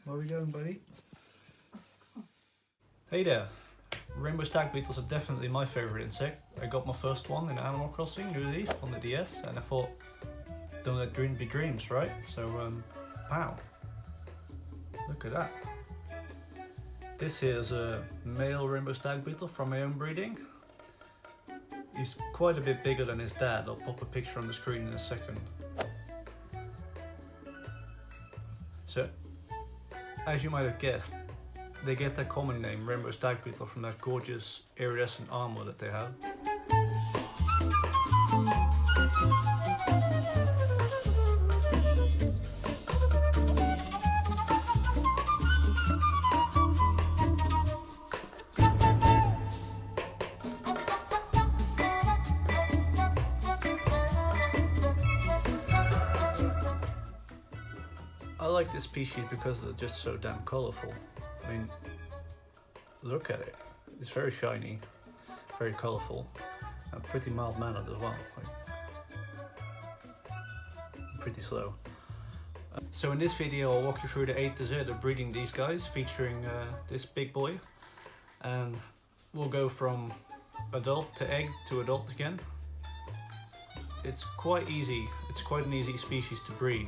Where are we going, buddy? Hey there. Rainbow stag beetles are definitely my favourite insect. I got my first one in Animal Crossing, New Leaf, on the DS, and I thought, don't let dreams be dreams, right? So, wow. Look at that. This here's a male rainbow stag beetle from my own breeding. He's quite a bit bigger than his dad. I'll pop a picture on the screen in a second. So, as you might have guessed, they get their common name, rainbow stag beetle, from that gorgeous iridescent armor that they have. I like this species because they're just so damn colourful. I mean, look at it. It's very shiny, very colourful, and pretty mild-mannered as well. Pretty slow. So in this video I'll walk you through the A to Z of breeding these guys, featuring this big boy. And we'll go from adult to egg to adult again. It's quite easy. It's quite an easy species to breed.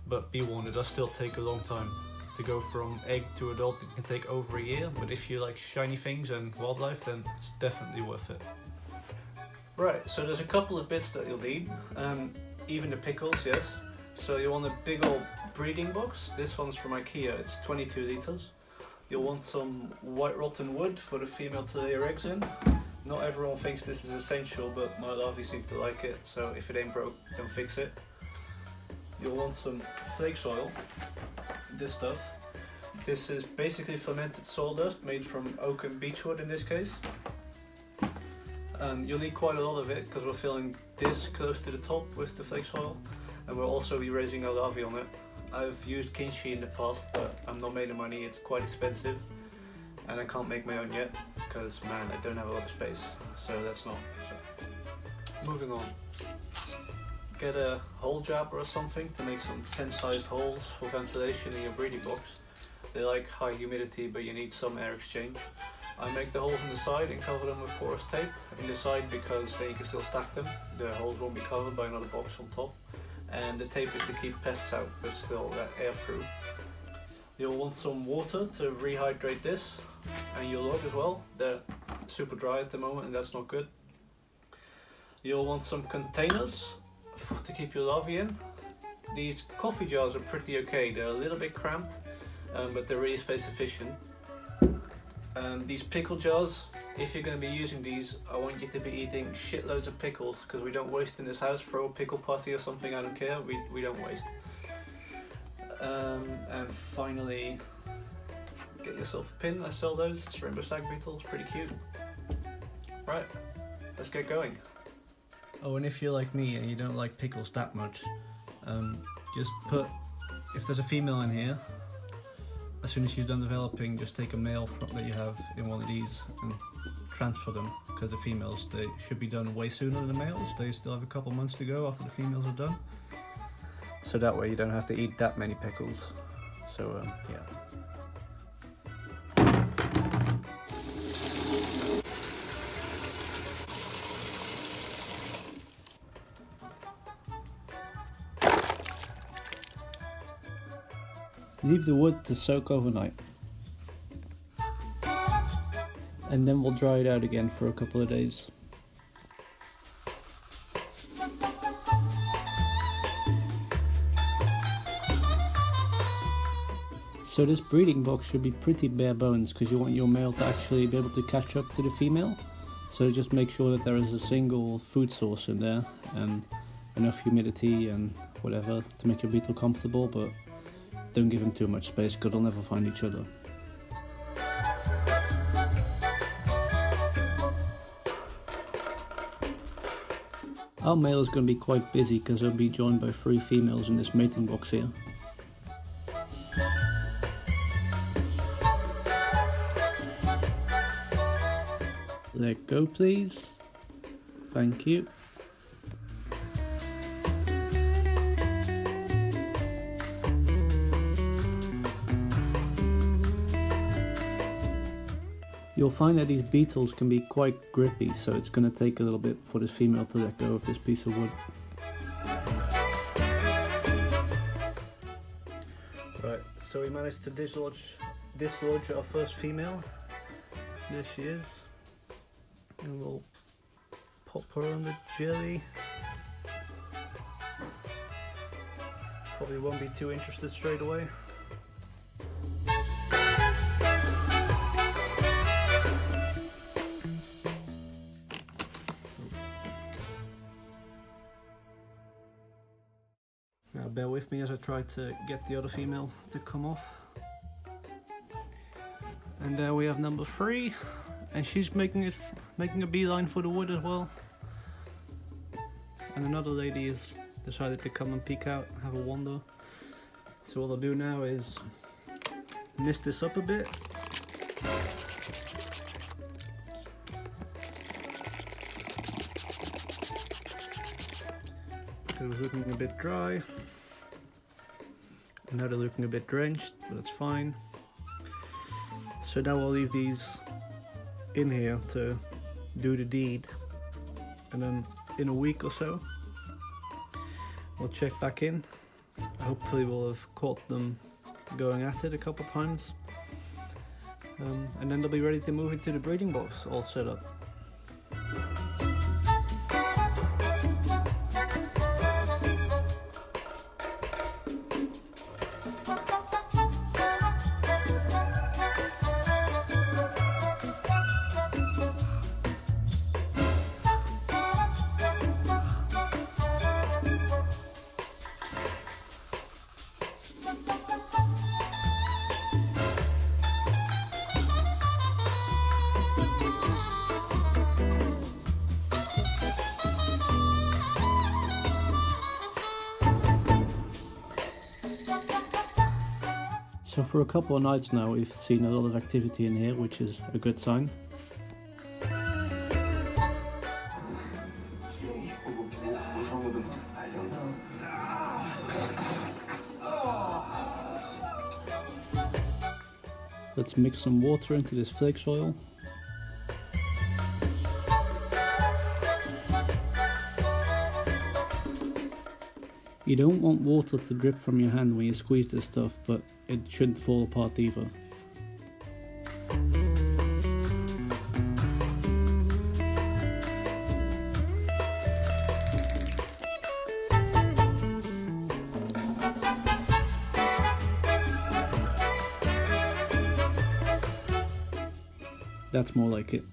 But be warned, it does still take a long time. To go from egg to adult, it can take over a year, but if you like shiny things and wildlife, then it's definitely worth it. Right, so there's a couple of bits that you'll need, even the pickles, yes. So you'll want a big old breeding box. This one's from IKEA, it's 22 litres. You'll want some white rotten wood for the female to lay her eggs in. Not everyone thinks this is essential, but my larvae seem to like it, so if it ain't broke, don't fix it. You'll want some flake soil, this stuff. This is basically fermented sawdust made from oak and beechwood in this case. You'll need quite a lot of it because we're filling this close to the top with the flake soil, and we'll also be raising our larvae on it. I've used kimchi in the past, but I'm not made of money, it's quite expensive, and I can't make my own yet because, man, I don't have a lot of space, so that's not. So. Moving on. Get a hole jabber or something to make some pen-sized holes for ventilation in your breeding box. They like high humidity, but you need some air exchange. I make the holes in the side and cover them with porous tape in the side because then you can still stack them. The holes won't be covered by another box on top. And the tape is to keep pests out, but still let air through. You'll want some water to rehydrate this, and your log as well. They're super dry at the moment and that's not good. You'll want some containers to keep your larvae in. These coffee jars are pretty okay. They're a little bit cramped, but they're really space efficient. These pickle jars, if you're going to be using these, I want you to be eating shitloads of pickles because we don't waste in this house. Throw a pickle party or something, I don't care, we don't waste. And finally, get yourself a pin. I sell those. It's rainbow stag beetle, it's pretty cute. Right, let's get going. Oh, and if you're like me and you don't like pickles that much, just put, if there's a female in here, as soon as she's done developing, just take a male that you have in one of these and transfer them, because the females, they should be done way sooner than the males. They still have a couple months to go after the females are done. So that way you don't have to eat that many pickles. So, yeah. Leave the wood to soak overnight. And then we'll dry it out again for a couple of days. So this breeding box should be pretty bare bones because you want your male to actually be able to catch up to the female. So just make sure that there is a single food source in there and enough humidity and whatever to make your beetle comfortable, but don't give them too much space because they'll never find each other. Our male is going to be quite busy because he'll be joined by 3 females in this mating box here. Let go, please. Thank you. You'll find that these beetles can be quite grippy, so it's going to take a little bit for this female to let go of this piece of wood. Right, so we managed to dislodge our first female. There she is. And we'll pop her on the jelly. Probably won't be too interested straight away. Now bear with me as I try to get the other female to come off. And there we have number 3, and she's making a beeline for the wood as well. And another lady has decided to come and peek out, have a wander. So what I'll do now is mist this up a bit. It was looking a bit dry. Now they're looking a bit drenched, but it's fine. So now I'll leave these in here to do the deed, and then in a week or so we'll check back in. Hopefully we'll have caught them going at it a couple times, and then they'll be ready to move into the breeding box all set up. So for a couple of nights now we've seen a lot of activity in here, which is a good sign. Let's mix some water into this flake soil. You don't want water to drip from your hand when you squeeze this stuff, but it shouldn't fall apart either. That's more like it.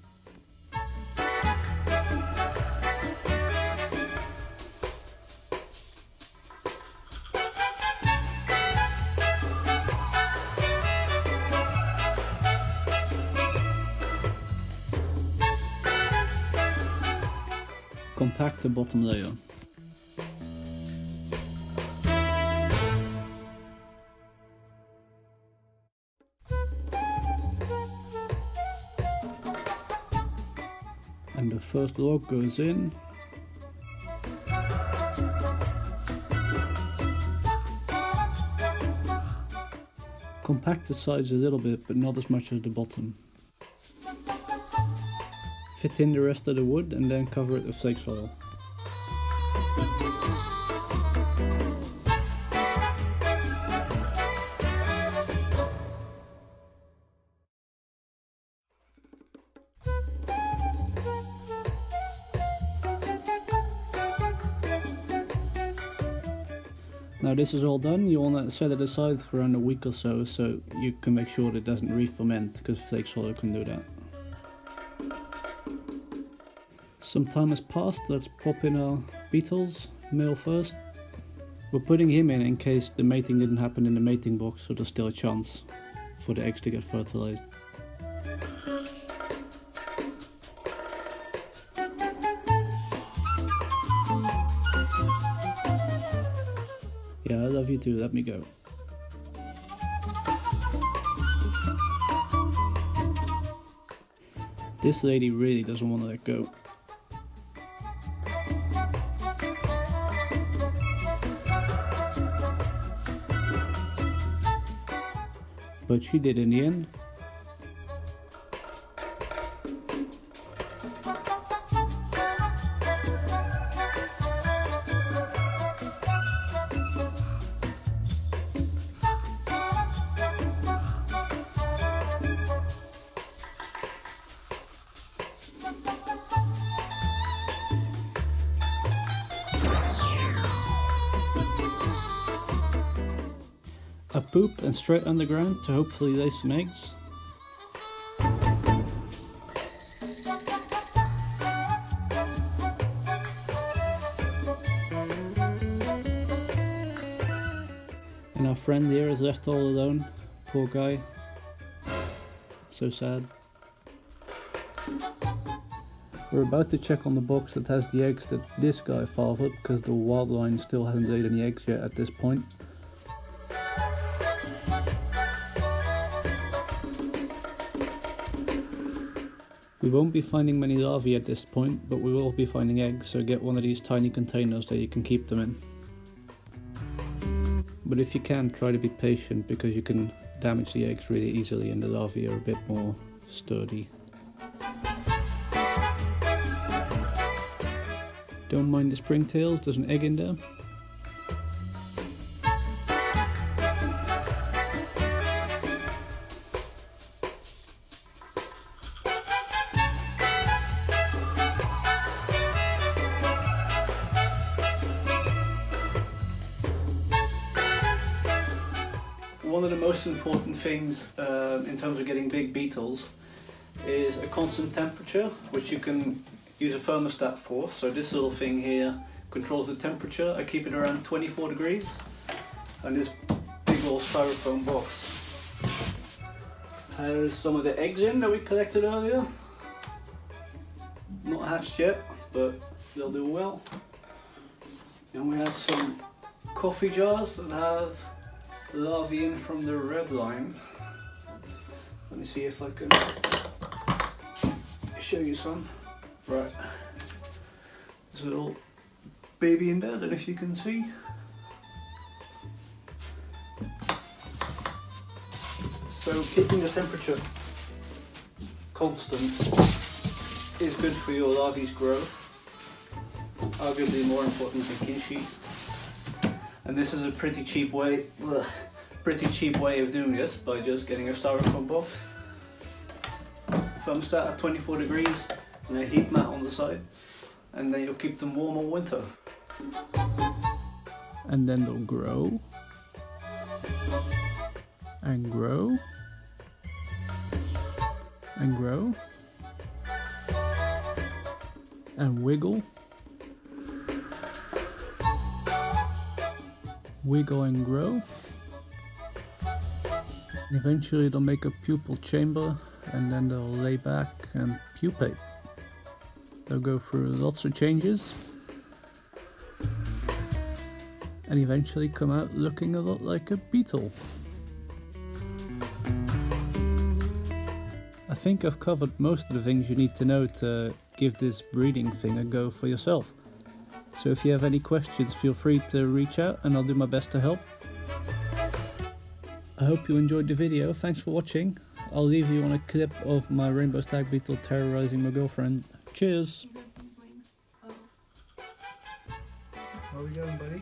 Compact the bottom layer. And the first log goes in. Compact the sides a little bit, but not as much as the bottom. Fit in the rest of the wood and then cover it with flake soil. Now this is all done. You want to set it aside for around a week or so you can make sure that it doesn't re-ferment, because flake soil can do that. Some time has passed. Let's pop in our beetles, male first. We're putting him in case the mating didn't happen in the mating box, so there's still a chance for the eggs to get fertilized. Yeah, I love you too, let me go. This lady really doesn't want to let go. But she did in the end. poop and straight underground to hopefully lay some eggs. And our friend here is left all alone. Poor guy. So sad. We're about to check on the box that has the eggs that this guy fathered, because the wild line still hasn't laid any eggs yet at this point. We won't be finding many larvae at this point, but we will be finding eggs, so get one of these tiny containers that you can keep them in. But if you can, try to be patient, because you can damage the eggs really easily and the larvae are a bit more sturdy. Don't mind the springtails, there's an egg in there. One of the most important things in terms of getting big beetles is a constant temperature, which you can use a thermostat for. So this little thing here controls the temperature. I keep it around 24 degrees, and this big old styrofoam box has some of the eggs in that we collected earlier. Not hatched yet, but they'll do well. And we have some coffee jars that have larvae in from the red line. Let me see if I can show you some. Right, there's a little baby in there, I don't know if you can see. So keeping the temperature constant is good for your larvae's growth, arguably more important than kinshi. And this is a pretty cheap way of doing this, by just getting a styrofoam box, thermostat at 24 degrees, and a heat mat on the side, and then you'll keep them warm all winter. And then they'll grow and grow and grow and wiggle, wiggle and grow, and eventually they'll make a pupal chamber, and then they'll lay back and pupate. They'll go through lots of changes and eventually come out looking a lot like a beetle. I think I've covered most of the things you need to know to give this breeding thing a go for yourself. So if you have any questions, feel free to reach out and I'll do my best to help. I hope you enjoyed the video. Thanks for watching. I'll leave you on a clip of my rainbow stag beetle terrorizing my girlfriend. Cheers! Where are we going, buddy?